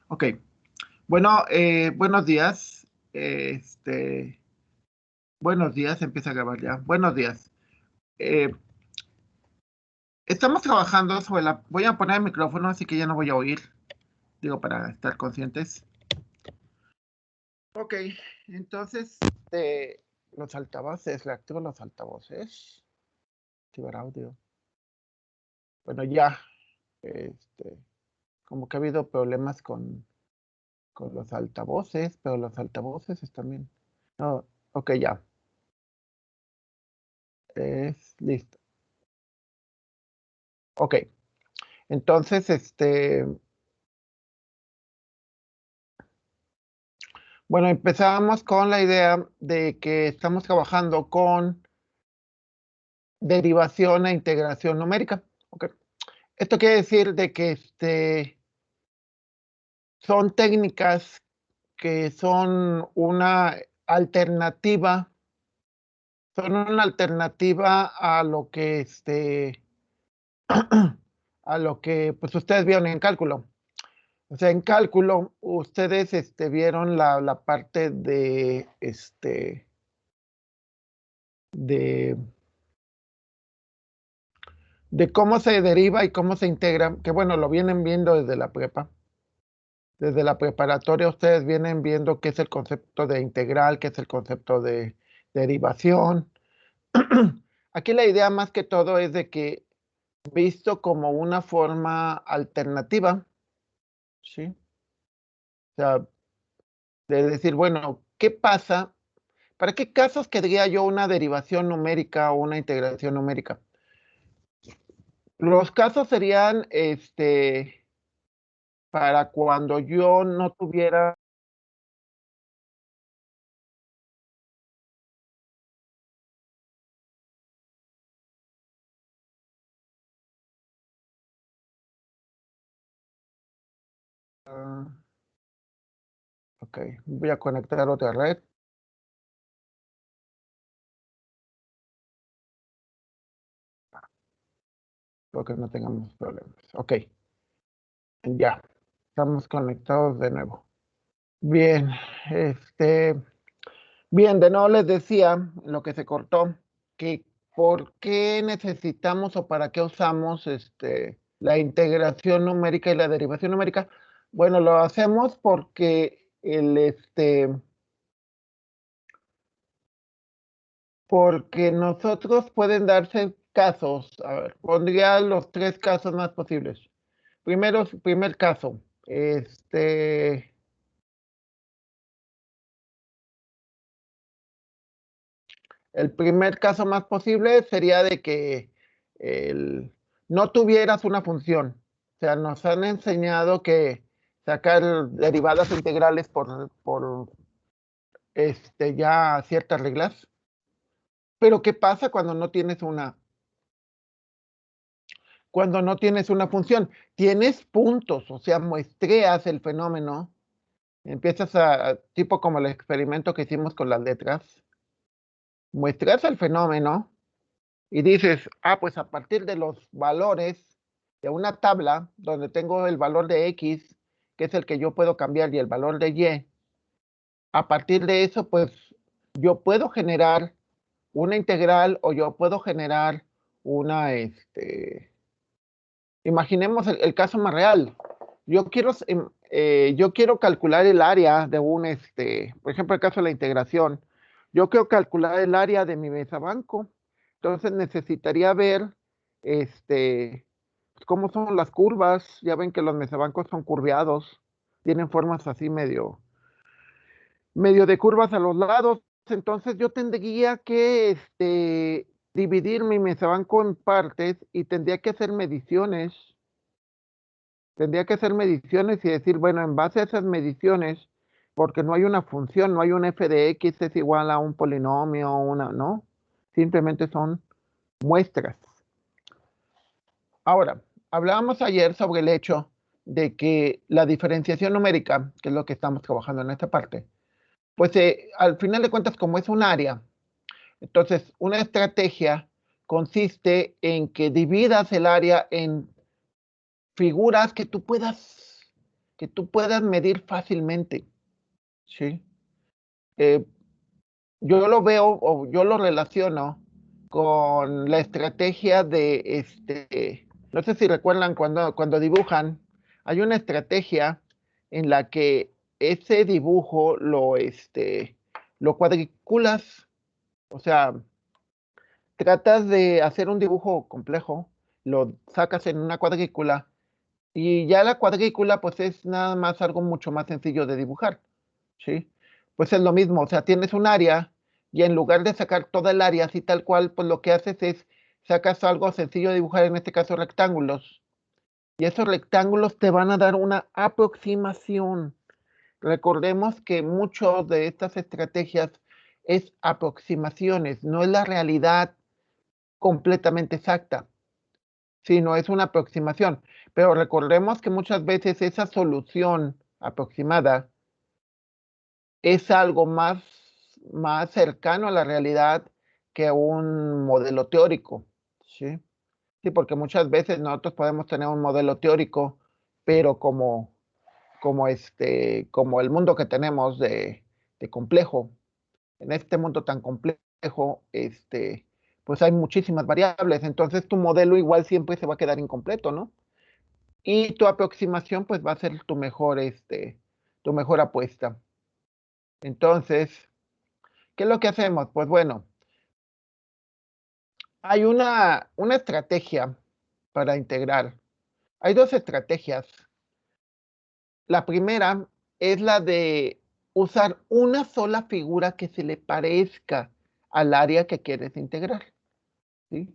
Ok. Bueno, buenos días. Buenos días, empieza a grabar ya. Buenos días. Eh, Estamos trabajando sobre la... Voy a poner el micrófono, así que ya no voy a oír. Digo, para estar conscientes. Ok, entonces, los altavoces, le activo los altavoces. Activar audio. Bueno, ya. Este, Como que ha habido problemas con los altavoces, pero los altavoces están bien. No, ok, ya. Listo. Ok. Entonces, bueno, empezamos con la idea de que estamos trabajando con derivación e integración numérica. Ok. Esto quiere decir de que son técnicas que son una alternativa a lo que a lo que pues ustedes vieron en cálculo. O sea, en cálculo, ustedes vieron la parte de, de cómo se deriva y cómo se integra, que bueno, lo vienen viendo desde la prepa. Desde la preparatoria ustedes vienen viendo qué es el concepto de integral, qué es el concepto de derivación. Aquí la idea más que todo es de que visto como una forma alternativa, ¿sí? O sea, de decir, bueno, ¿qué pasa? ¿Para qué casos querría yo una derivación numérica o una integración numérica? Los casos serían, para cuando yo no tuviera ok, voy a conectar otra red, porque no tengamos problemas. Ok, ya, estamos conectados de nuevo. Bien, bien, de nuevo les decía, lo que se cortó, que por qué necesitamos o para qué usamos la integración numérica y la derivación numérica. Bueno, lo hacemos porque porque nosotros pueden darse casos, a ver, pondría los 3 casos más posibles. Primer caso, el primer caso más posible sería de que no tuvieras una función. O sea, nos han enseñado que sacar derivadas integrales por ya ciertas reglas. Pero ¿qué pasa cuando no tienes una función? Tienes puntos, o sea, muestreas el fenómeno, empiezas tipo como el experimento que hicimos con las letras, muestreas el fenómeno y dices, pues a partir de los valores de una tabla donde tengo el valor de X, que es el que yo puedo cambiar, y el valor de Y, a partir de eso, pues yo puedo generar una integral o yo puedo generar una, imaginemos el caso más real. Yo quiero calcular el área de por ejemplo, el caso de la integración. Yo quiero calcular el área de mi mesabanco. Entonces necesitaría ver cómo son las curvas. Ya ven que los mesabancos son curveados. Tienen formas así medio de curvas a los lados. Entonces yo tendría que dividir mi mesabanco en partes y tendría que hacer mediciones. Tendría que hacer mediciones y decir, bueno, en base a esas mediciones, porque no hay una función, no hay un f de x es igual a un polinomio, no. Simplemente son muestras. Ahora, hablábamos ayer sobre el hecho de que la diferenciación numérica, que es lo que estamos trabajando en esta parte, pues al final de cuentas, como es un área, entonces una estrategia consiste en que dividas el área en figuras que tú puedas que tú puedas medir fácilmente, ¿sí? Eh, yo lo veo o yo lo relaciono con la estrategia de, no sé si recuerdan cuando dibujan, hay una estrategia en la que ese dibujo lo cuadriculas, o sea, tratas de hacer un dibujo complejo, lo sacas en una cuadrícula y ya la cuadrícula pues es nada más algo mucho más sencillo de dibujar, ¿sí? Pues es lo mismo, o sea, tienes un área y en lugar de sacar toda el área así tal cual, pues lo que haces es sacas algo sencillo de dibujar, en este caso rectángulos, y esos rectángulos te van a dar una aproximación. Recordemos que muchas de estas estrategias es aproximaciones, no es la realidad completamente exacta, sino es una aproximación. Pero recordemos que muchas veces esa solución aproximada es algo más cercano a la realidad que un modelo teórico, ¿sí? Sí, porque muchas veces nosotros podemos tener un modelo teórico, pero como el mundo que tenemos de complejo, en este mundo tan complejo, pues hay muchísimas variables, entonces tu modelo igual siempre se va a quedar incompleto, ¿no? Y tu aproximación, pues va a ser tu mejor apuesta. Entonces, ¿qué es lo que hacemos? Pues bueno, hay una estrategia para integrar. Hay dos estrategias. La primera es la de usar una sola figura que se le parezca al área que quieres integrar, ¿sí?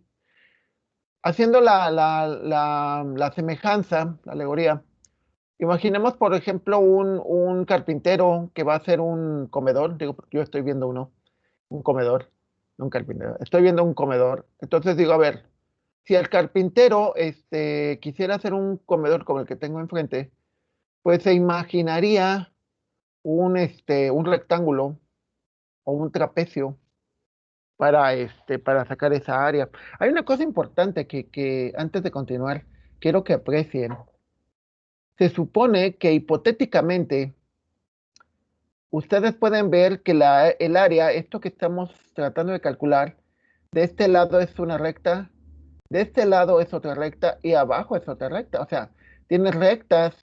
Haciendo la semejanza, la alegoría, imaginemos, por ejemplo, un carpintero que va a hacer un comedor. Digo, yo estoy viendo un comedor, no un carpintero. Estoy viendo un comedor. Entonces digo, a ver, si el carpintero quisiera hacer un comedor como el que tengo enfrente, pues se imaginaría un rectángulo o un trapecio para sacar esa área. Hay una cosa importante que antes de continuar, quiero que aprecien. Se supone que hipotéticamente ustedes pueden ver que el área, esto que estamos tratando de calcular, de este lado es una recta, de este lado es otra recta y abajo es otra recta. O sea, tienes rectas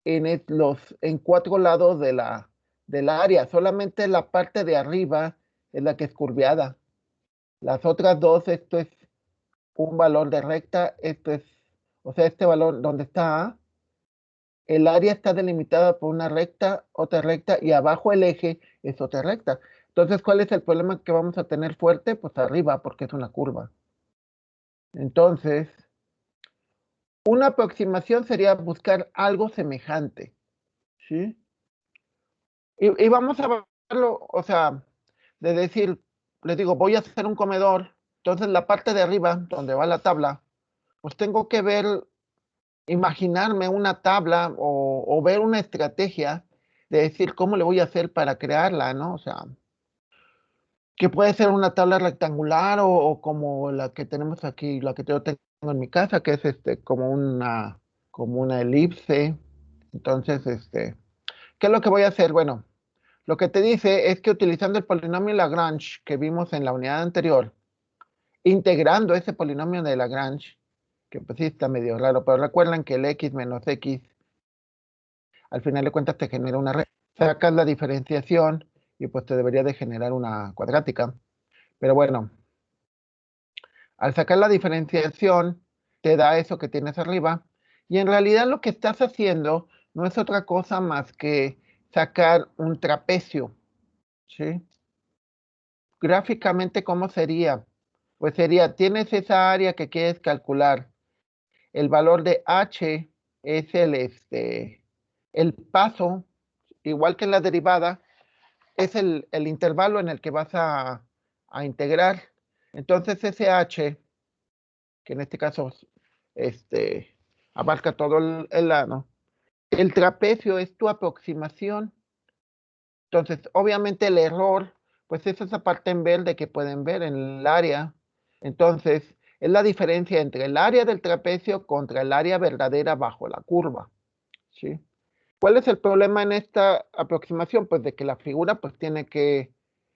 en cuatro lados del área. Solamente la parte de arriba es la que es curviada. Las otras dos, esto es un valor de recta, o sea, este valor donde está A, el área está delimitada por una recta, otra recta, y abajo el eje es otra recta. Entonces, ¿cuál es el problema que vamos a tener fuerte? Pues arriba, porque es una curva. Entonces, una aproximación sería buscar algo semejante, ¿sí? Y vamos a verlo, o sea, de decir, les digo, voy a hacer un comedor, entonces la parte de arriba, donde va la tabla, pues tengo que ver, imaginarme una tabla o ver una estrategia de decir cómo le voy a hacer para crearla, ¿no? O sea, que puede ser una tabla rectangular o como la que tenemos aquí, la que yo tengo en mi casa, que es como una elipse. Entonces, ¿qué es lo que voy a hacer? Bueno, lo que te dice es que utilizando el polinomio Lagrange que vimos en la unidad anterior, integrando ese polinomio de Lagrange, que pues sí está medio raro, pero recuerden que el x menos x, al final de cuentas te genera una recta. Sacas la diferenciación y pues te debería de generar una cuadrática. Pero bueno, al sacar la diferenciación, te da eso que tienes arriba. Y en realidad lo que estás haciendo no es otra cosa más que sacar un trapecio, ¿sí? Gráficamente, ¿cómo sería? Pues sería, tienes esa área que quieres calcular. El valor de h es el paso, igual que en la derivada, es el intervalo en el que vas a integrar. Entonces ese h, que en este caso abarca todo el lado, el trapecio es tu aproximación. Entonces, obviamente el error, pues es esa parte en verde que pueden ver en el área. Entonces, es la diferencia entre el área del trapecio contra el área verdadera bajo la curva, ¿sí? ¿Cuál es el problema en esta aproximación? Pues de que la figura pues tiene que,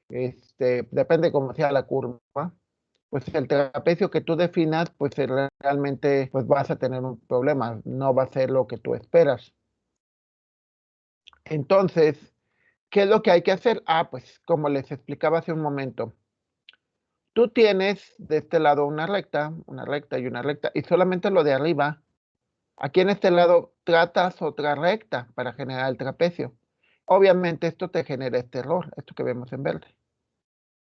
depende cómo sea la curva, pues el trapecio que tú definas, pues realmente pues vas a tener un problema, no va a ser lo que tú esperas. Entonces, ¿qué es lo que hay que hacer? Ah, pues como les explicaba hace un momento, tú tienes de este lado una recta y una recta, y solamente lo de arriba, aquí en este lado tratas otra recta para generar el trapecio. Obviamente esto te genera este error, esto que vemos en verde.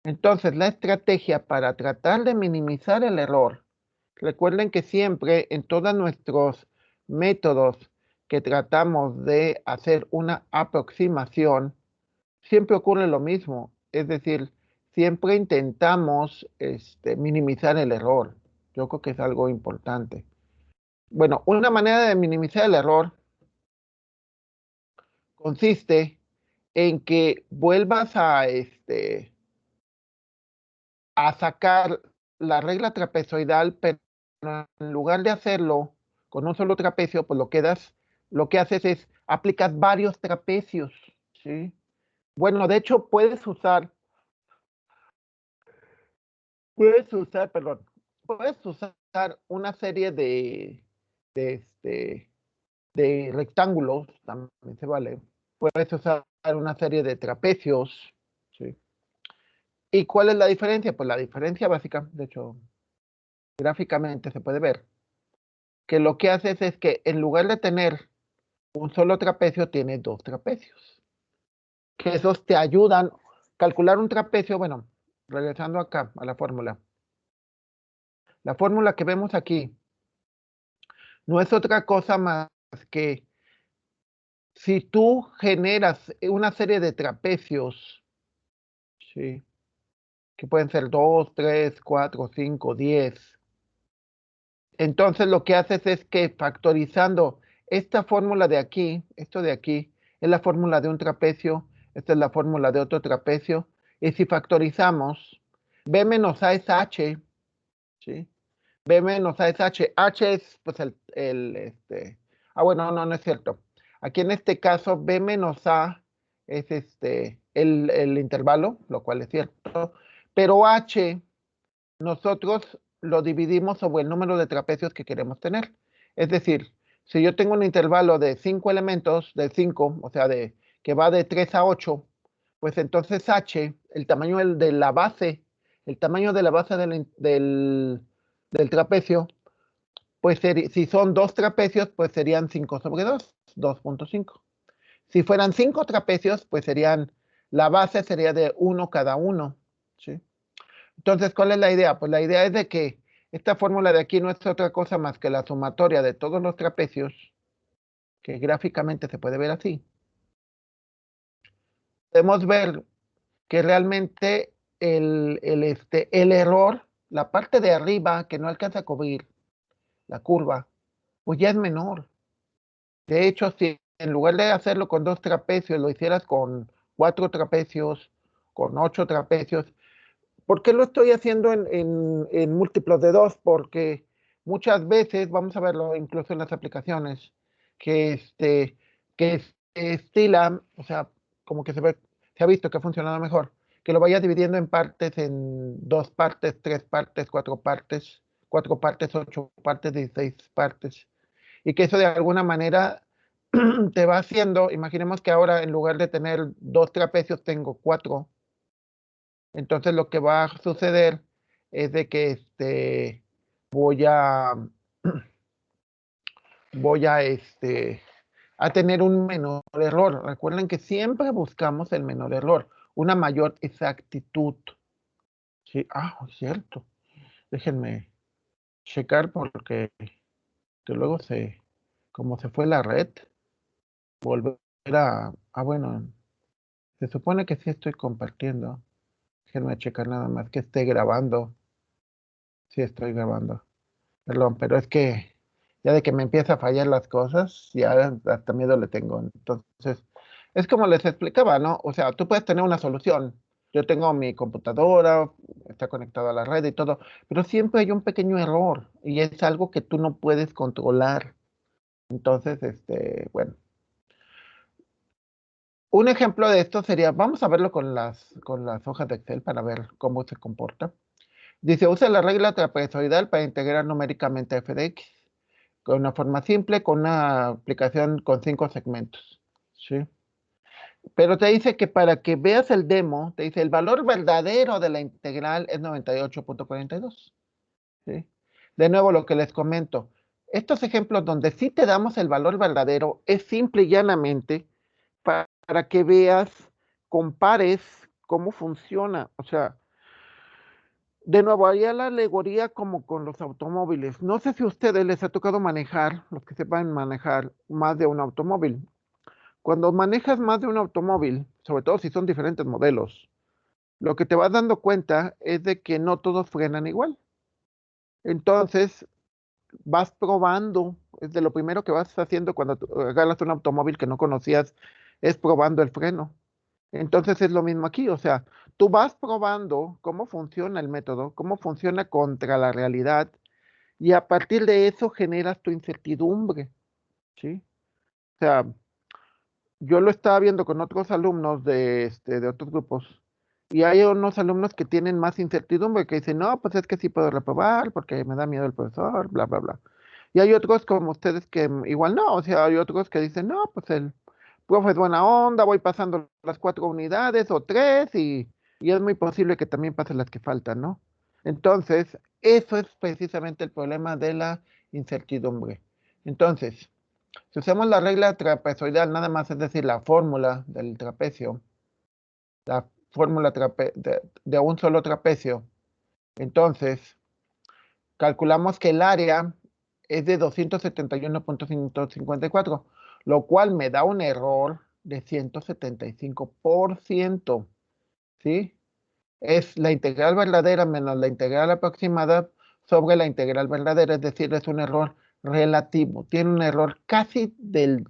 Entonces, la estrategia para tratar de minimizar el error, recuerden que siempre en todos nuestros métodos que tratamos de hacer una aproximación, siempre ocurre lo mismo. Es decir, siempre intentamos minimizar el error. Yo creo que es algo importante. Bueno, una manera de minimizar el error consiste en que vuelvas a sacar la regla trapezoidal, pero en lugar de hacerlo con un solo trapecio, pues lo que haces es aplicas varios trapecios, ¿sí? Bueno, de hecho perdón, puedes usar una serie de, este, de rectángulos, también se vale. Puedes usar una serie de trapecios, ¿sí? ¿Y cuál es la diferencia? Pues la diferencia básica, de hecho, gráficamente se puede ver, que lo que haces es que en lugar de tener un solo trapecio, tienes dos trapecios. Que esos te ayudan a calcular un trapecio, bueno, regresando acá a la fórmula. La fórmula que vemos aquí no es otra cosa más que si tú generas una serie de trapecios, ¿sí? Que pueden ser 2, 3, 4, 5, 10. Entonces lo que haces es que factorizando esta fórmula de aquí, esto de aquí, es la fórmula de un trapecio, esta es la fórmula de otro trapecio, y si factorizamos, B menos A es H, ¿sí? B menos A es H, H es pues bueno, no es cierto. Aquí en este caso, B menos A es el intervalo, lo cual es cierto, pero H nosotros lo dividimos sobre el número de trapecios que queremos tener. Es decir, si yo tengo un intervalo de 5 elementos, de 5, o sea, que va de 3 a 8, pues entonces H, el tamaño de la base, el tamaño de la base del trapecio, pues si son dos trapecios, pues serían 5 sobre 2, 2.5. Si fueran 5 trapecios, pues la base sería de 1 cada uno, ¿sí? Entonces, ¿cuál es la idea? Pues la idea es de que esta fórmula de aquí no es otra cosa más que la sumatoria de todos los trapecios, que gráficamente se puede ver así. Podemos ver que realmente el error, la parte de arriba que no alcanza a cubrir la curva, pues ya es menor. De hecho, si en lugar de hacerlo con dos trapecios, lo hicieras con 4 trapecios, con 8 trapecios, ¿por qué lo estoy haciendo en múltiplos de 2? Porque muchas veces, vamos a verlo incluso en las aplicaciones, que, que estila, o sea, como que se ha visto que ha funcionado mejor, que lo vaya dividiendo en partes, en 2 partes, 3 partes, 4 partes, 8 partes, 16 partes, y que eso de alguna manera te va haciendo, imaginemos que ahora en lugar de tener 2 trapecios, tengo 4. Entonces lo que va a suceder es de que voy a voy a tener un menor error. Recuerden que siempre buscamos el menor error, una mayor exactitud. Sí, es cierto. Déjenme checar porque que luego como se fue la red, volver bueno, se supone que sí estoy compartiendo. Déjenme checar nada más que esté grabando. Sí estoy grabando. Perdón, pero es que ya de que me empieza a fallar las cosas, ya hasta miedo le tengo. Entonces, es como les explicaba, ¿no? O sea, tú puedes tener una solución. Yo tengo mi computadora, está conectada a la red y todo, pero siempre hay un pequeño error y es algo que tú no puedes controlar. Entonces, bueno. Un ejemplo de esto sería, vamos a verlo con las hojas de Excel para ver cómo se comporta. Dice, usa la regla trapezoidal para integrar numéricamente f de x, con una forma simple, con una aplicación con 5 segmentos. ¿Sí? Pero te dice que para que veas el demo, te dice el valor verdadero de la integral es 98.42. ¿Sí? De nuevo, lo que les comento, estos ejemplos donde sí te damos el valor verdadero es simple y llanamente para que veas, compares cómo funciona. O sea, de nuevo, haría la alegoría como con los automóviles. No sé si a ustedes les ha tocado manejar, los que sepan manejar más de un automóvil. Cuando manejas más de un automóvil, sobre todo si son diferentes modelos, lo que te vas dando cuenta es de que no todos frenan igual. Entonces, vas probando, es de lo primero que vas haciendo cuando agarras un automóvil que no conocías, es probando el freno. Entonces es lo mismo aquí, o sea, tú vas probando cómo funciona el método, cómo funciona contra la realidad, y a partir de eso generas tu incertidumbre, ¿sí? O sea, yo lo estaba viendo con otros alumnos de otros grupos, y hay unos alumnos que tienen más incertidumbre, que dicen, no, pues es que sí puedo reprobar porque me da miedo el profesor, bla, bla, bla. Y hay otros como ustedes que igual no, o sea, hay otros que dicen, no, pues el profe es buena onda, voy pasando las 4 unidades o 3 y es muy posible que también pase las que faltan, ¿no? Entonces, eso es precisamente el problema de la incertidumbre. Entonces, si usamos la regla trapezoidal, nada más, es decir, la fórmula del trapecio, la fórmula de un solo trapecio, entonces calculamos que el área es de 271.154, lo cual me da un error de 175%, ¿sí? Es la integral verdadera menos la integral aproximada sobre la integral verdadera, es decir, es un error relativo, tiene un error casi del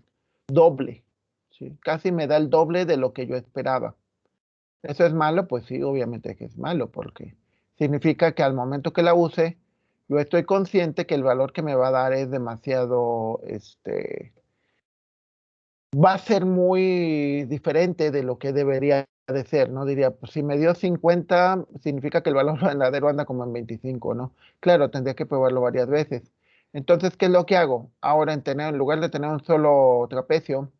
doble, ¿sí? Casi me da el doble de lo que yo esperaba. ¿Eso es malo? Pues sí, obviamente que es malo, porque significa que al momento que la use, yo estoy consciente que el valor que me va a dar es demasiado, va a ser muy diferente de lo que debería de ser, ¿no? Diría, pues si me dio 50, significa que el valor verdadero anda como en 25, ¿no? Claro, tendría que probarlo varias veces. Entonces, ¿qué es lo que hago? Ahora, en lugar de tener un solo trapecio,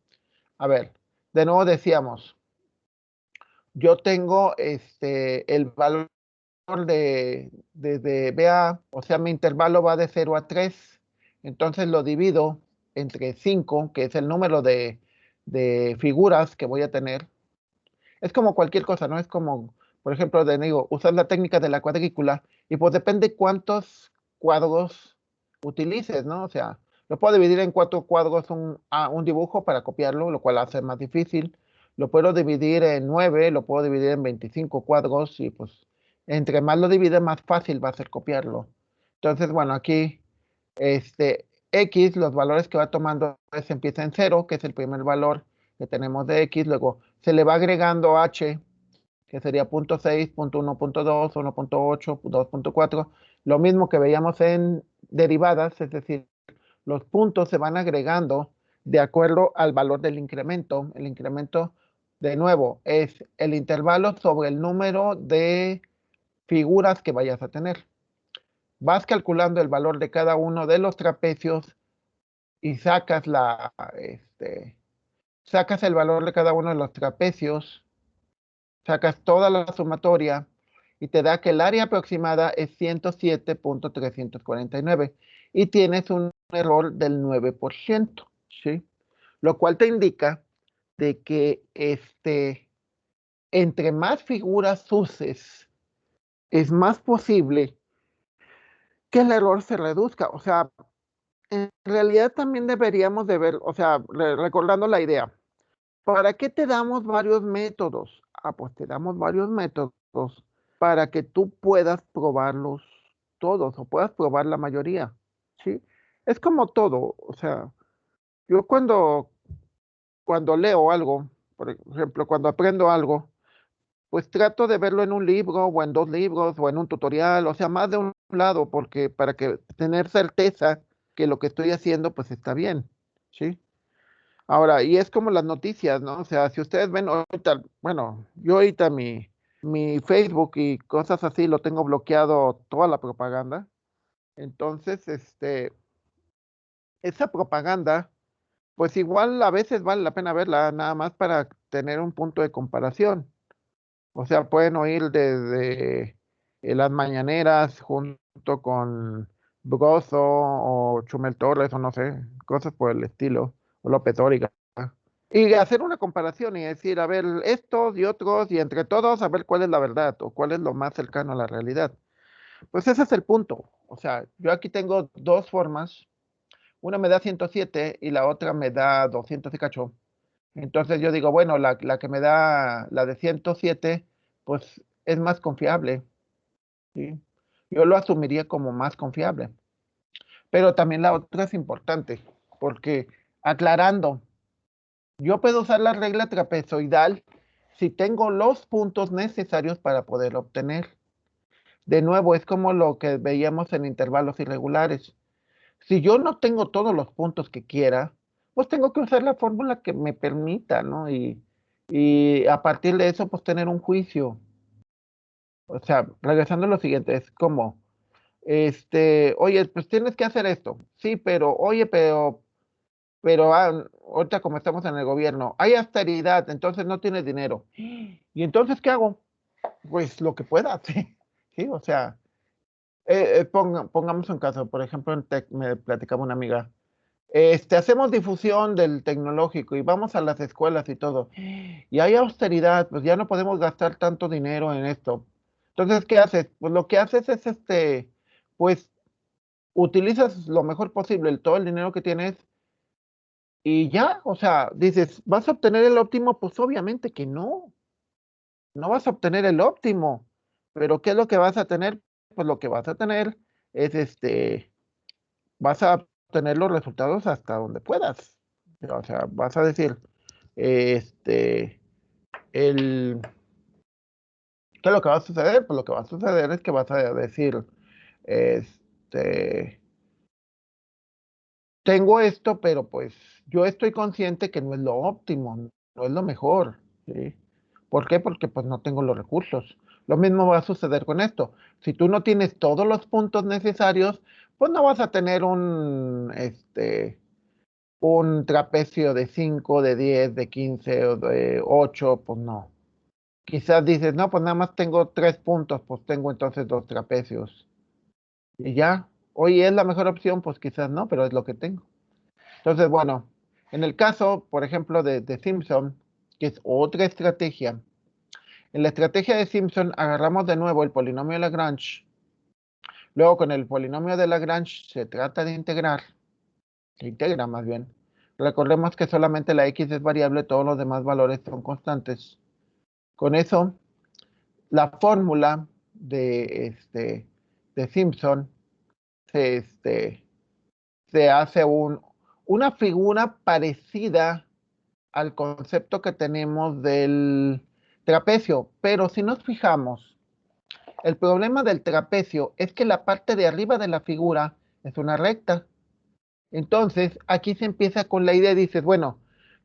a ver, de nuevo decíamos, yo tengo el valor de BA, o sea, mi intervalo va de 0 a 3, entonces lo divido entre 5, que es el número de figuras que voy a tener. Es como cualquier cosa, ¿no? Es como, por ejemplo, digo, usar la técnica de la cuadrícula y pues depende cuántos cuadros utilices, ¿no? O sea, lo puedo dividir en 4 cuadros un dibujo para copiarlo, lo cual hace más difícil. Lo puedo dividir en 9, lo puedo dividir en 25 cuadros y pues entre más lo divide, más fácil va a ser copiarlo. Entonces, bueno, aquí, X, los valores que va tomando, pues empieza en 0, que es el primer valor que tenemos de X, luego se le va agregando H, que sería 0.6, 0.1, 0.2, 1.8, 2.4, lo mismo que veíamos en derivadas, es decir, los puntos se van agregando de acuerdo al valor del incremento. El incremento, de nuevo, es el intervalo sobre el número de figuras que vayas a tener. Vas calculando el valor de cada uno de los trapecios y sacas el valor de cada uno de los trapecios, sacas toda la sumatoria y te da que el área aproximada es 107.349 y tienes un error del 9%, ¿sí? Lo cual te indica de que entre más figuras uses, es más posible que el error se reduzca. O sea, en realidad también deberíamos de ver, o sea, recordando la idea, ¿para qué te damos varios métodos? Ah, pues te damos varios métodos para que tú puedas probarlos todos o puedas probar la mayoría, ¿sí? Es como todo, o sea, yo cuando leo algo, por ejemplo, cuando aprendo algo, pues trato de verlo en un libro o en 2 libros o en un tutorial, o sea, más de un lado, porque para que tener certeza que lo que estoy haciendo pues está bien, ¿sí? Ahora, y es como las noticias, ¿no? O sea, si ustedes ven ahorita, bueno, yo ahorita mi Facebook y cosas así lo tengo bloqueado toda la propaganda. Entonces, esa propaganda, pues igual a veces vale la pena verla, nada más para tener un punto de comparación. O sea, pueden oír desde las mañaneras junto con Broso o Chumel Torres o no sé, cosas por el estilo, o López Dóriga. Y hacer una comparación y decir, a ver, estos y otros, y entre todos, a ver cuál es la verdad o cuál es lo más cercano a la realidad. Pues ese es el punto. O sea, yo aquí tengo dos formas. Una me da 107 y la otra me da 200 y cacho. Entonces yo digo, bueno, la que me da la de 107, pues es más confiable, ¿sí? Yo lo asumiría como más confiable. Pero también la otra es importante, porque aclarando, yo puedo usar la regla trapezoidal si tengo los puntos necesarios para poder obtener. De nuevo, es como lo que veíamos en intervalos irregulares. Si yo no tengo todos los puntos que quiera, pues tengo que usar la fórmula que me permita, ¿no? Y a partir de eso, pues tener un juicio. O sea, regresando a lo siguiente, es como, oye, pues tienes que hacer esto. Sí, pero, oye, pero ahorita como estamos en el gobierno, hay austeridad, entonces no tienes dinero. ¿Y entonces qué hago? Pues lo que pueda, sí. Sí, o sea, pongamos un caso, por ejemplo, en Tech me platicaba una amiga. Hacemos difusión del tecnológico y vamos a las escuelas y todo. Y hay austeridad, pues ya no podemos gastar tanto dinero en esto. Entonces, ¿qué haces? Pues lo que haces es pues utilizas lo mejor posible todo el dinero que tienes y ya, o sea, dices, ¿vas a obtener el óptimo? Pues obviamente que no, no vas a obtener el óptimo. Pero ¿qué es lo que vas a tener? Pues lo que vas a tener es vas a obtener los resultados hasta donde puedas. O sea, vas a decir, este, el, ¿qué es lo que va a suceder? Pues lo que va a suceder es que vas a decir, este, tengo esto, pero pues yo estoy consciente que no es lo óptimo, no es lo mejor, ¿sí? ¿Por qué? Porque pues no tengo los recursos. Lo mismo va a suceder con esto. Si tú no tienes todos los puntos necesarios, pues no vas a tener un trapecio de 5, de 10, de 15 o de 8, pues no. Quizás dices, no, pues nada más tengo 3 puntos, pues tengo entonces 2 trapecios. Y ya, hoy es la mejor opción, pues quizás no, pero es lo que tengo. Entonces, bueno, en el caso, por ejemplo, de Simpson, que es otra estrategia, en la estrategia de Simpson agarramos de nuevo el polinomio de Lagrange. Luego con el polinomio de Lagrange se trata de integrar, se integra más bien. Recordemos que solamente la x es variable, todos los demás valores son constantes. Con eso, la fórmula de Simpson se, se hace una figura parecida al concepto que tenemos del trapecio, pero si nos fijamos, el problema del trapecio es que la parte de arriba de la figura es una recta. Entonces, aquí se empieza con la idea, dices, bueno,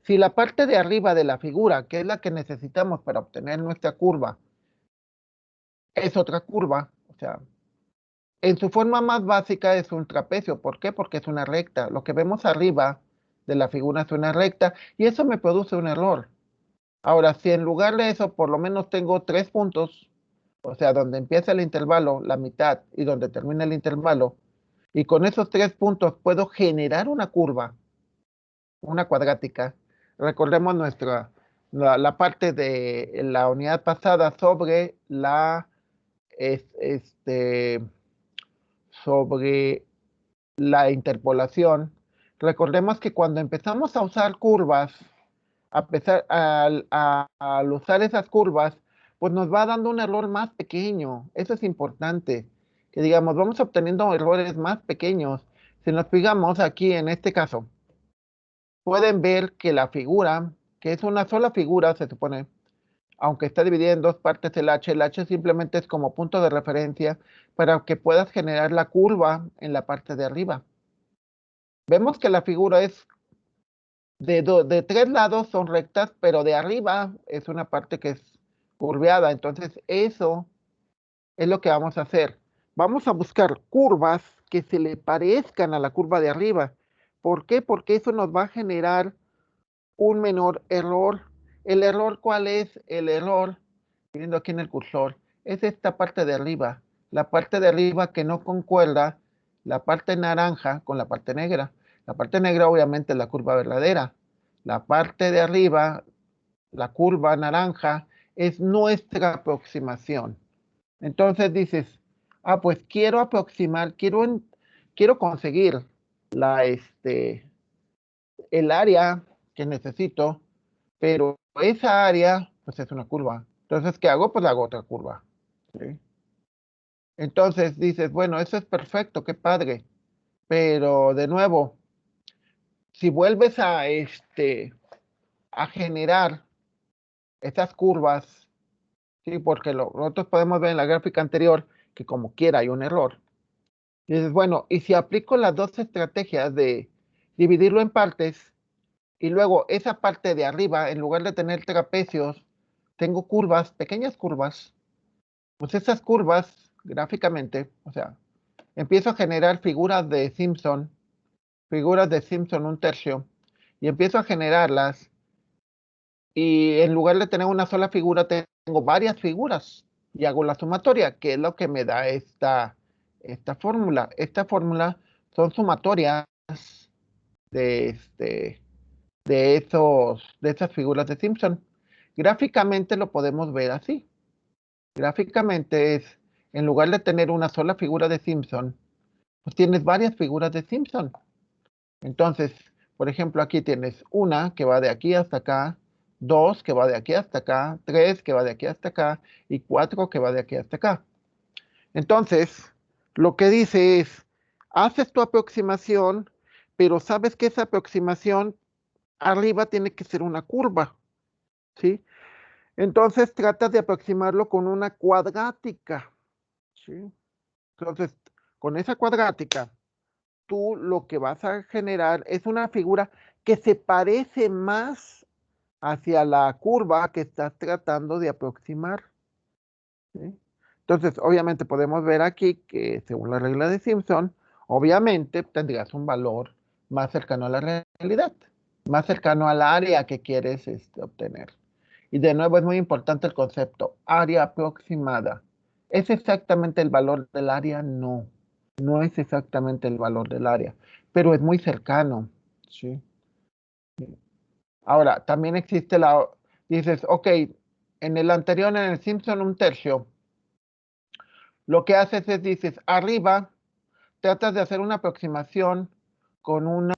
si la parte de arriba de la figura, que es la que necesitamos para obtener nuestra curva, es otra curva, o sea, en su forma más básica es un trapecio. ¿Por qué? Porque es una recta. Lo que vemos arriba de la figura es una recta y eso me produce un error. Ahora, si en lugar de eso por lo menos tengo 3 puntos, o sea, donde empieza el intervalo, la mitad, y donde termina el intervalo, y con esos 3 puntos puedo generar una curva, una cuadrática. Recordemos la parte de la unidad pasada sobre es- este, sobre la interpolación. Recordemos que cuando empezamos a usar curvas, al usar esas curvas, pues nos va dando un error más pequeño. Eso es importante. Que digamos, vamos obteniendo errores más pequeños. Si nos fijamos aquí en este caso, pueden ver que la figura, que es una sola figura, se supone, aunque está dividida en dos partes el H simplemente es como punto de referencia para que puedas generar la curva en la parte de arriba. Vemos que la figura es de tres lados son rectas, pero de arriba es una parte que es curveada. Entonces, eso es lo que vamos a hacer. Vamos a buscar curvas que se le parezcan a la curva de arriba. ¿Por qué? Porque eso nos va a generar un menor error. ¿El error cuál es? El error, viendo aquí en el cursor, es esta parte de arriba. La parte de arriba que no concuerda la parte naranja con la parte negra. La parte negra obviamente es la curva verdadera. La parte de arriba, la curva naranja, es nuestra aproximación. Entonces dices, ah, pues quiero aproximar, quiero conseguir la, el área que necesito, pero esa área, pues es una curva. Entonces, ¿qué hago? Pues hago otra curva. ¿Sí? Entonces dices, bueno, eso es perfecto, qué padre. Pero de nuevo, si vuelves a generar estas curvas, ¿sí? Porque nosotros podemos ver en la gráfica anterior que como quiera hay un error. Y dices, bueno, y si aplico las dos estrategias de dividirlo en partes y luego esa parte de arriba, en lugar de tener trapecios, tengo curvas, pequeñas curvas, pues esas curvas gráficamente, o sea, empiezo a generar figuras de Simpson un tercio, y empiezo a generarlas y en lugar de tener una sola figura, tengo varias figuras y hago la sumatoria, que es lo que me da esta fórmula. Esta fórmula son sumatorias de, de esas figuras de Simpson. Gráficamente lo podemos ver así. Gráficamente es, en lugar de tener una sola figura de Simpson, pues tienes varias figuras de Simpson. Entonces, por ejemplo, aquí tienes una que va de aquí hasta acá, dos que va de aquí hasta acá, tres que va de aquí hasta acá y cuatro que va de aquí hasta acá. Entonces, lo que dice es, haces tu aproximación, pero sabes que esa aproximación arriba tiene que ser una curva, ¿sí? Entonces tratas de aproximarlo con una cuadrática, ¿sí? Entonces, con esa cuadrática, tú lo que vas a generar es una figura que se parece más hacia la curva que estás tratando de aproximar, ¿sí? Entonces, obviamente podemos ver aquí que según la regla de Simpson, obviamente tendrías un valor más cercano a la realidad, más cercano al área que quieres obtener. Y de nuevo es muy importante el concepto, área aproximada. ¿Es exactamente el valor del área? No, no es exactamente el valor del área, pero es muy cercano, ¿sí? Ahora, también existe dices, ok, en el anterior, en el Simpson un tercio, lo que haces es, dices, arriba, tratas de hacer una aproximación con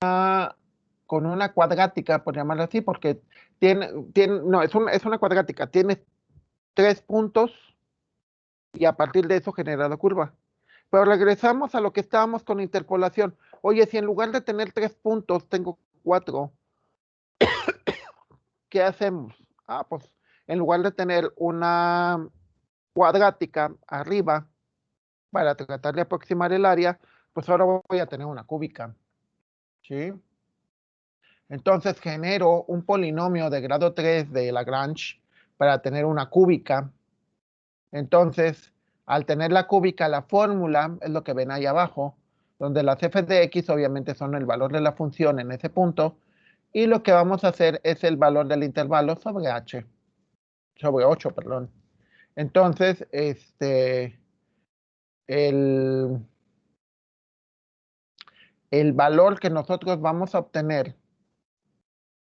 con una cuadrática, por llamarlo así, porque no, es una cuadrática, tiene tres puntos y a partir de eso genera la curva. Pero regresamos a lo que estábamos con interpolación. Oye, si en lugar de tener tres puntos tengo cuatro, ¿qué hacemos? Ah, pues en lugar de tener una cuadrática arriba para tratar de aproximar el área, pues ahora voy a tener una cúbica, ¿sí? Entonces genero un polinomio de grado 3 de Lagrange para tener una cúbica. Entonces, al tener la cúbica, la fórmula es lo que ven ahí abajo, donde las f de x obviamente son el valor de la función en ese punto, y lo que vamos a hacer es el valor del intervalo sobre h, sobre 8, perdón. Entonces, el, el valor que nosotros vamos a obtener,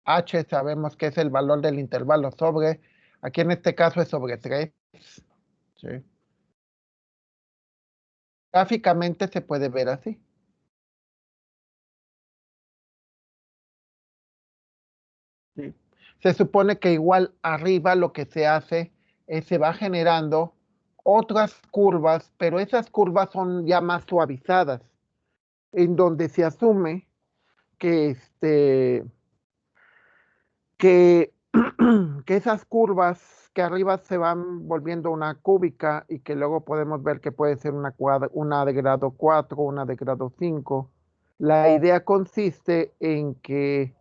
h sabemos que es el valor del intervalo sobre, aquí en este caso es sobre 3, ¿sí? Gráficamente se puede ver así. ¿Sí? Se supone que igual arriba lo que se hace es se va generando otras curvas, pero esas curvas son ya más suavizadas, en donde se asume que, que, que esas curvas que arriba se van volviendo una cúbica y que luego podemos ver que puede ser una de grado 4, una de grado 5. La idea consiste en que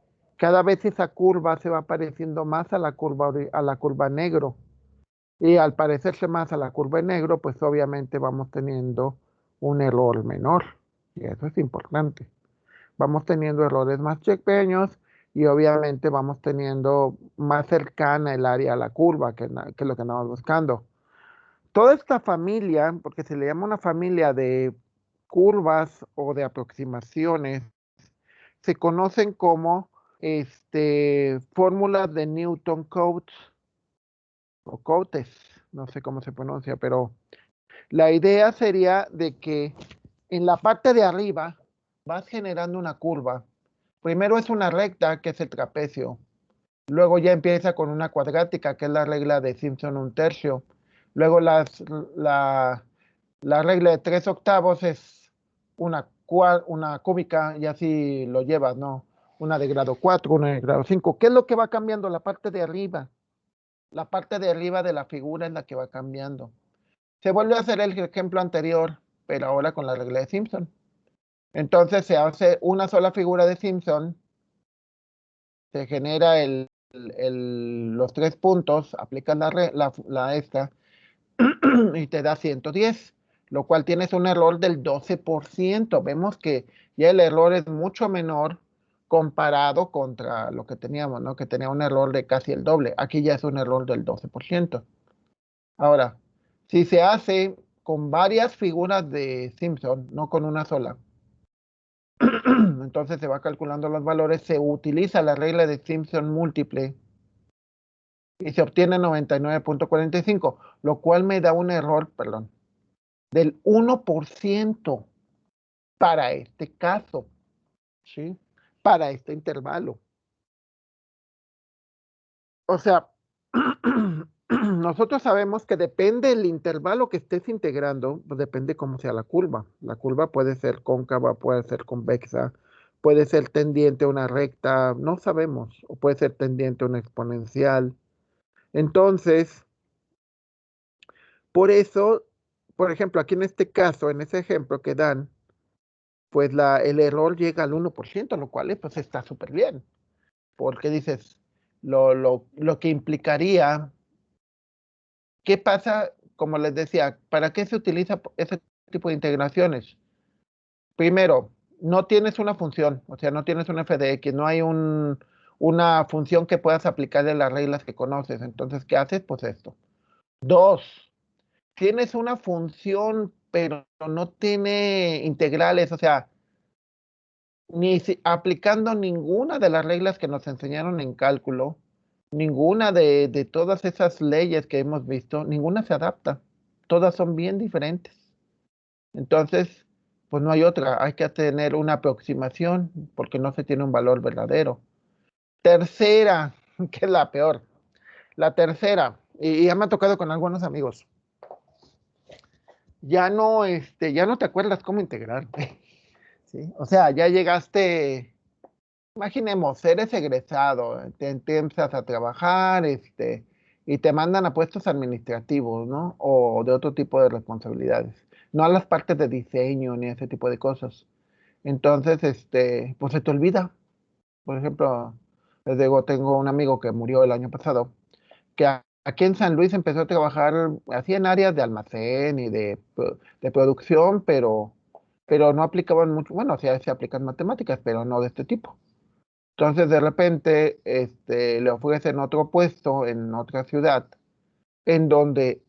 cada vez esa curva se va pareciendo más a a la curva negro. Y al parecerse más a la curva en negro, pues obviamente vamos teniendo un error menor. Y eso es importante. Vamos teniendo errores más pequeños y obviamente vamos teniendo más cercana el área a la curva, que es lo que andamos buscando. Toda esta familia, porque se le llama una familia de curvas o de aproximaciones, se conocen como fórmulas de Newton-Cotes o Cotes, no sé cómo se pronuncia, pero la idea sería de que en la parte de arriba vas generando una curva. Primero es una recta, que es el trapecio. Luego ya empieza con una cuadrática, que es la regla de Simpson un tercio. Luego la regla de 3/8 es una cúbica, y así lo llevas, ¿no? Una de grado 4, una de grado 5. ¿Qué es lo que va cambiando? La parte de arriba. La parte de arriba de la figura es la que va cambiando. Se vuelve a hacer el ejemplo anterior, pero ahora con la regla de Simpson. Entonces se hace una sola figura de Simpson, se genera los 3 puntos, aplicas la esta y te da 110, lo cual tienes un error del 12%. Vemos que ya el error es mucho menor comparado contra lo que teníamos, ¿no? Que tenía un error de casi el doble. Aquí ya es un error del 12%. Ahora, si se hace con varias figuras de Simpson, no con una sola, entonces se va calculando los valores, se utiliza la regla de Simpson múltiple y se obtiene 99.45, lo cual me da un error, perdón, del 1% para este caso, ¿sí? Para este intervalo. O sea, nosotros sabemos que depende del intervalo que estés integrando, pues depende cómo sea la curva. La curva puede ser cóncava, puede ser convexa, puede ser tendiente a una recta, no sabemos, o puede ser tendiente a una exponencial. Entonces, por eso, por ejemplo, aquí en este caso, en ese ejemplo que dan, pues el error llega al 1%, lo cual pues está súper bien, porque dices, lo que implicaría. ¿Qué pasa? Como les decía, ¿para qué se utiliza ese tipo de integraciones? Primero, no tienes una función, o sea, no tienes un f de x, no hay una función que puedas aplicarle las reglas que conoces. Entonces, ¿qué haces? Pues esto. Dos, tienes una función, pero no tiene integrales, o sea, aplicando ninguna de las reglas que nos enseñaron en cálculo, ninguna de todas esas leyes que hemos visto, ninguna se adapta. Todas son bien diferentes. Entonces, pues no hay otra. Hay que tener una aproximación porque no se tiene un valor verdadero. Tercera, que es la peor. La tercera, y ya me ha tocado con algunos amigos. Ya no te acuerdas cómo integrarte. ¿Sí? O sea, ya llegaste. Imaginemos, eres egresado, te empiezas a trabajar, y te mandan a puestos administrativos, ¿no? O de otro tipo de responsabilidades. No a las partes de diseño ni ese tipo de cosas. Entonces, pues se te olvida. Por ejemplo, les digo, tengo un amigo que murió el año pasado, que aquí en San Luis empezó a trabajar así en áreas de almacén y de producción, pero no aplicaban mucho, bueno, sí se aplican matemáticas, pero no de este tipo. Entonces, de repente, le ofrecen otro puesto en otra ciudad, en donde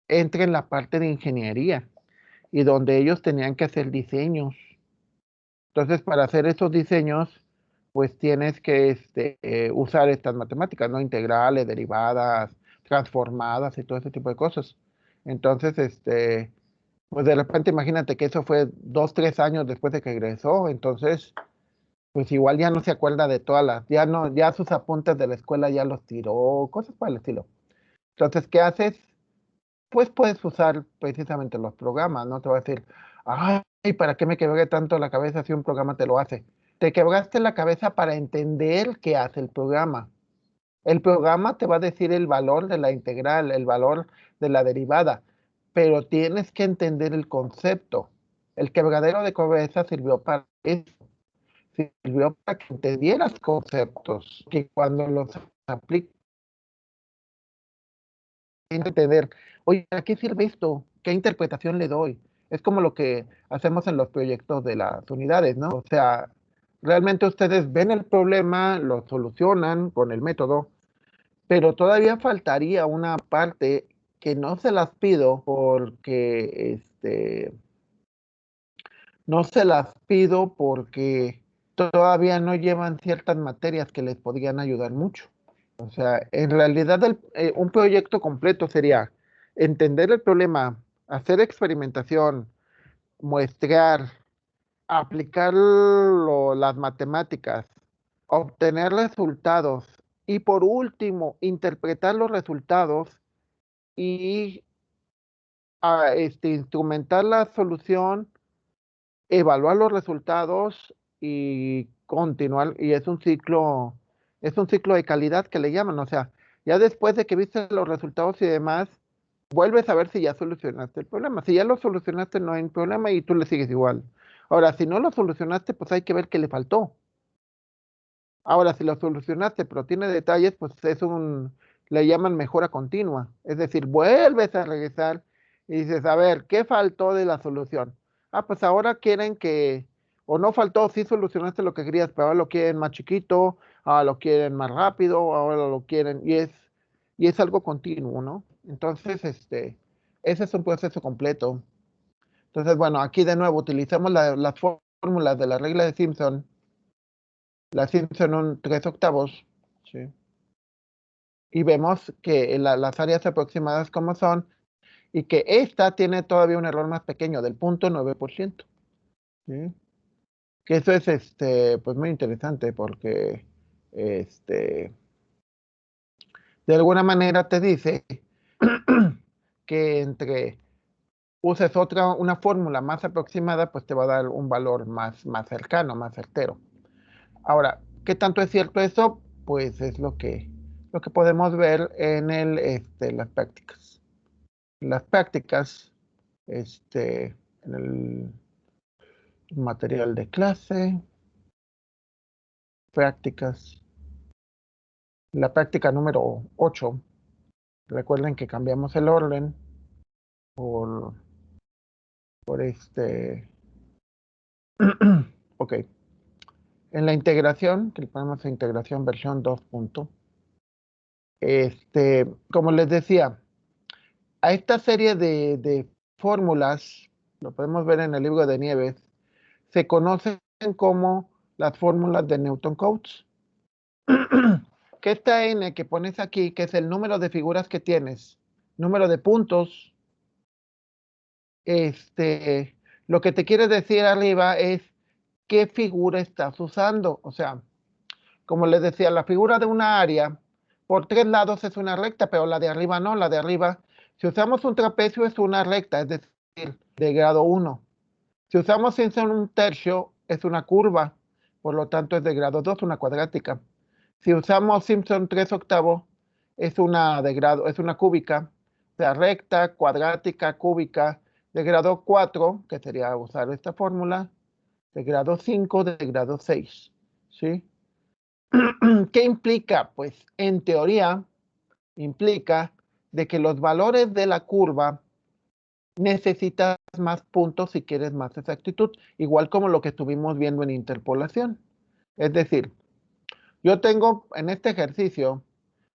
entra en la parte de ingeniería y donde ellos tenían que hacer diseños. Entonces, para hacer esos diseños, pues tienes que usar estas matemáticas, ¿no? Integrales, derivadas, transformadas y todo ese tipo de cosas. Entonces, pues de repente imagínate que eso fue 2, 3 años después de que egresó. Entonces, pues igual ya no se acuerda de todas ya no, ya sus apuntes de la escuela ya los tiró, cosas por el estilo. Entonces, ¿qué haces? Pues puedes usar precisamente los programas, no te va a decir, ay, ¿para qué me quebré tanto la cabeza si un programa te lo hace? Te quebraste la cabeza para entender qué hace el programa. El programa te va a decir el valor de la integral, el valor de la derivada, pero tienes que entender el concepto. El quebradero de cabeza sirvió para eso. sirvió para que entendieras conceptos, que cuando los aplicas, entender, oye, ¿a qué sirve esto? ¿Qué interpretación le doy? Es como lo que hacemos en los proyectos de las unidades, ¿no? O sea, realmente ustedes ven el problema, lo solucionan con el método, pero todavía faltaría una parte que no se las pido porque, no se las pido porque todavía no llevan ciertas materias que les podrían ayudar mucho. O sea, en realidad un proyecto completo sería entender el problema, hacer experimentación, muestrear, aplicar las matemáticas, obtener resultados y por último, interpretar los resultados y instrumentar la solución, evaluar los resultados y continuar. Y es un ciclo de calidad que le llaman. O sea, ya después de que viste los resultados y demás, vuelves a ver si ya solucionaste el problema. Si ya lo solucionaste, no hay problema y tú le sigues igual. Ahora, si no lo solucionaste, pues hay que ver qué le faltó. Ahora, si lo solucionaste, pero tiene detalles, pues le llaman mejora continua. Es decir, vuelves a regresar y dices, a ver, ¿qué faltó de la solución? Ah, pues ahora quieren o no faltó, sí solucionaste lo que querías, pero ahora lo quieren más chiquito, ahora lo quieren más rápido, ahora lo quieren, y es algo continuo, ¿no? Entonces, ese es un proceso completo. Entonces, bueno, aquí de nuevo utilizamos las fórmulas de la regla de Simpson. La Simpson un 3/8, ¿sí? Y vemos que las áreas aproximadas como son, y que esta tiene todavía un error más pequeño, del 0.9%, ¿sí? Que eso es pues muy interesante porque de alguna manera te dice que entre uses una fórmula más aproximada, pues te va a dar un valor más cercano, más certero. Ahora, ¿qué tanto es cierto eso? Pues es lo que podemos ver en las prácticas. Las prácticas, en el material de clase, prácticas, la práctica número 8. Recuerden que cambiamos el orden por, por ok. En la integración, que le ponemos a integración versión 2. Como les decía, a esta serie de fórmulas, lo podemos ver en el libro de Nieves, se conocen como las fórmulas de Newton-Cotes. Que esta n que pones aquí, que es el número de figuras que tienes, número de puntos, lo que te quiere decir arriba es qué figura estás usando. O sea, como les decía, la figura de una área por 3 lados es una recta, pero la de arriba no. La de arriba, si usamos un trapecio, es una recta, es decir, de grado 1. Si usamos Simpson un tercio, es una curva, por lo tanto es de grado 2, una cuadrática. Si usamos Simpson 3/8, es una cúbica, o sea, recta, cuadrática, cúbica, de grado 4, que sería usar esta fórmula, de grado 5, de grado 6, ¿sí? ¿Qué implica? Pues en teoría implica de que los valores de la curva necesitas más puntos si quieres más exactitud, igual como lo que estuvimos viendo en interpolación. Es decir, yo tengo en este ejercicio,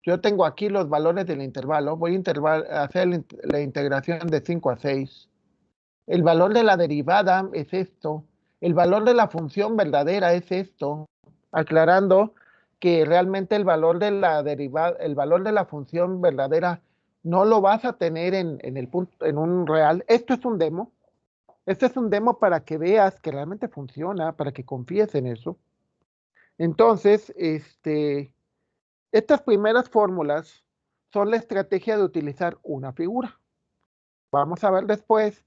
yo tengo aquí los valores del intervalo, voy a hacer la integración de 5 a 6. El valor de la derivada es esto, el valor de la función verdadera es esto, aclarando que realmente el valor de la derivada, el valor de la función verdadera no lo vas a tener en un real. Esto es un demo. Este es un demo para que veas que realmente funciona, para que confíes en eso. Entonces, estas primeras fórmulas son la estrategia de utilizar una figura. Vamos a ver después,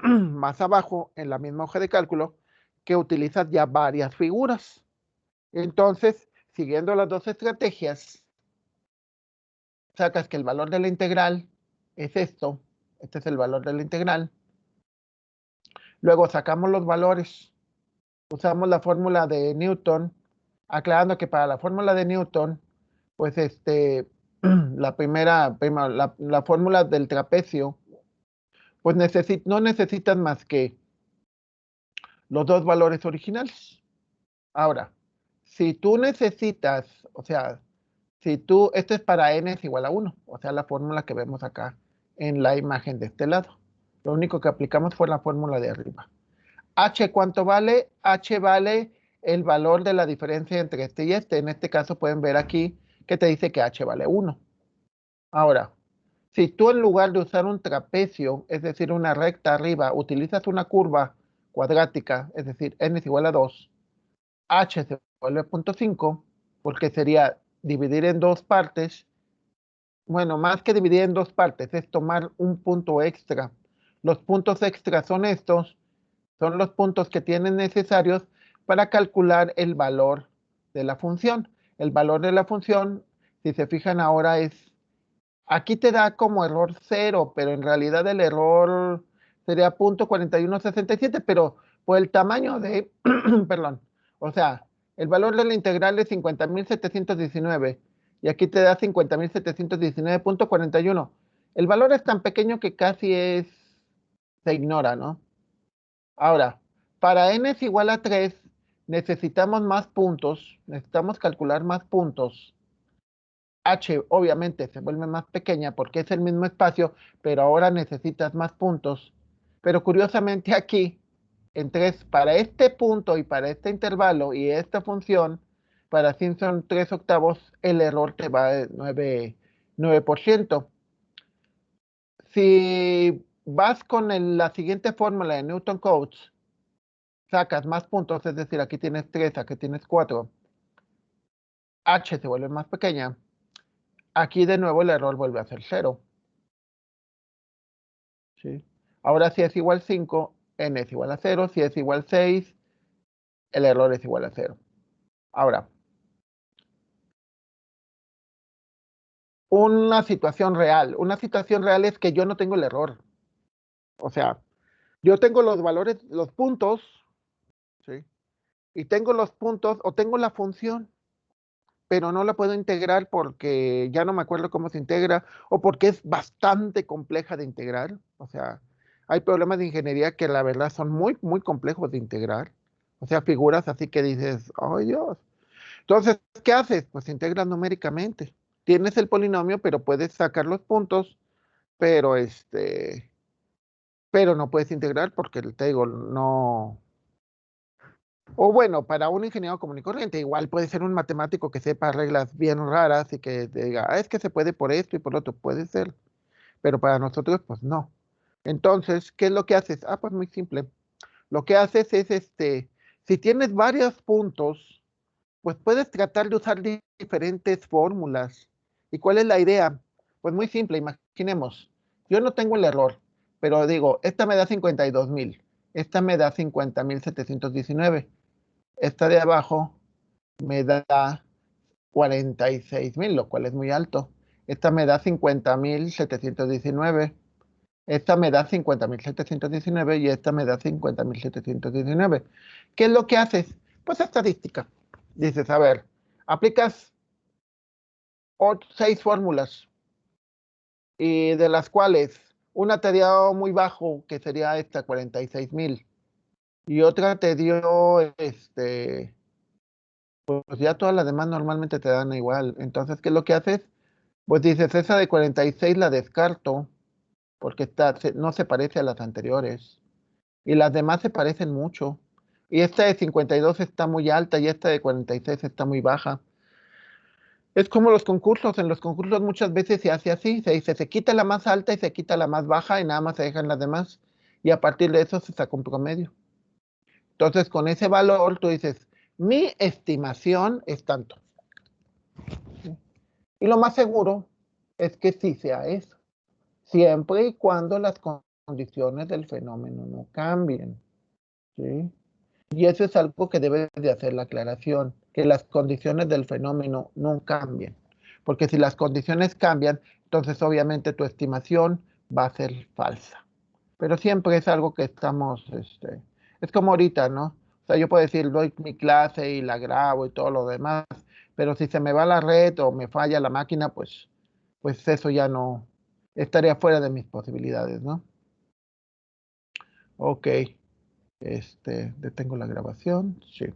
más abajo, en la misma hoja de cálculo, que utilizas ya varias figuras. Entonces, siguiendo las dos estrategias, sacas que el valor de la integral es esto. Este es el valor de la integral. Luego sacamos los valores. usamos la fórmula de Newton, aclarando que para la fórmula de Newton, pues la fórmula del trapecio, pues no necesitas más que los dos valores originales. Ahora, si tú necesitas, o sea, esto es para n es igual a 1, o sea, la fórmula que vemos acá en la imagen de este lado. Lo único que aplicamos fue la fórmula de arriba. H, ¿cuánto vale? H vale el valor de la diferencia entre este y este. En este caso pueden ver aquí que te dice que H vale 1. Ahora, si tú en lugar de usar un trapecio, es decir, una recta arriba, utilizas una curva cuadrática, es decir, n es igual a 2, H se vuelve 0.5, porque sería dividir en dos partes. Bueno, más que dividir en dos partes, es tomar un punto extra. Los puntos extras son estos, son los puntos que tienen necesarios para calcular el valor de la función. El valor de la función, si se fijan ahora, aquí te da como error 0, pero en realidad el error sería 0.4167, pero por el tamaño de, perdón, o sea, el valor de la integral es 50.719 y aquí te da 50.719.41. El valor es tan pequeño que casi se ignora, ¿no? Ahora, para n es igual a 3, necesitamos más puntos, necesitamos calcular más puntos. H obviamente se vuelve más pequeña porque es el mismo espacio, pero ahora necesitas más puntos. Pero curiosamente aquí, en 3, para este punto y para este intervalo y esta función, para Simpson 3 octavos, el error te va de 9%. Si vas con la siguiente fórmula de Newton Cotes, sacas más puntos, es decir, aquí tienes 3, aquí tienes 4, H se vuelve más pequeña, aquí de nuevo el error vuelve a ser 0. ¿Sí? Ahora si es igual 5, n es igual a 0, si es igual 6, el error es igual a 0. Ahora, una situación real es que yo no tengo el error. O sea, yo tengo los valores, los puntos, ¿sí? Y tengo los puntos o tengo la función, pero no la puedo integrar porque ya no me acuerdo cómo se integra o porque es bastante compleja de integrar. O sea, hay problemas de ingeniería que la verdad son muy, muy complejos de integrar. O sea, figuras así que dices, ¡ay Dios! Entonces, ¿qué haces? Pues integras numéricamente. Tienes el polinomio, pero puedes sacar los puntos, pero pero no puedes integrar porque te digo, no. O bueno, para un ingeniero común y corriente, igual puede ser un matemático que sepa reglas bien raras y que te diga, es que se puede por esto y por otro, puede ser, pero para nosotros, pues no. Entonces, ¿qué es lo que haces? Ah, pues muy simple. Lo que haces es, si tienes varios puntos, pues puedes tratar de usar diferentes fórmulas. ¿Y cuál es la idea? Pues muy simple, imaginemos, yo no tengo el error, pero digo, esta me da 52.000, esta me da 50.719, esta de abajo me da 46.000, lo cual es muy alto. Esta me da 50.719, esta me da 50.719 y esta me da 50.719. ¿Qué es lo que haces? Pues estadística. Dices, a ver, aplicas 6 fórmulas y de las cuales una te dio muy bajo, que sería esta, 46.000, y otra te dio, pues ya todas las demás normalmente te dan igual. Entonces, ¿qué es lo que haces? Pues dices, esa de 46 la descarto porque no se parece a las anteriores. Y las demás se parecen mucho. Y esta de 52 está muy alta y esta de 46 está muy baja. Es como los concursos. En los concursos muchas veces se hace así. Se dice, se quita la más alta y se quita la más baja y nada más se dejan las demás. Y a partir de eso se saca un promedio. Entonces, con ese valor, tú dices, mi estimación es tanto. Y lo más seguro es que sí sea eso, siempre y cuando las condiciones del fenómeno no cambien. ¿Sí? Y eso es algo que debe de hacer la aclaración, que las condiciones del fenómeno no cambien. Porque si las condiciones cambian, entonces obviamente tu estimación va a ser falsa. Pero siempre es algo que estamos, es como ahorita, ¿no? O sea, yo puedo decir, doy mi clase y la grabo y todo lo demás, pero si se me va la red o me falla la máquina, pues eso ya no estaría fuera de mis posibilidades, ¿no? Ok, detengo la grabación, sí.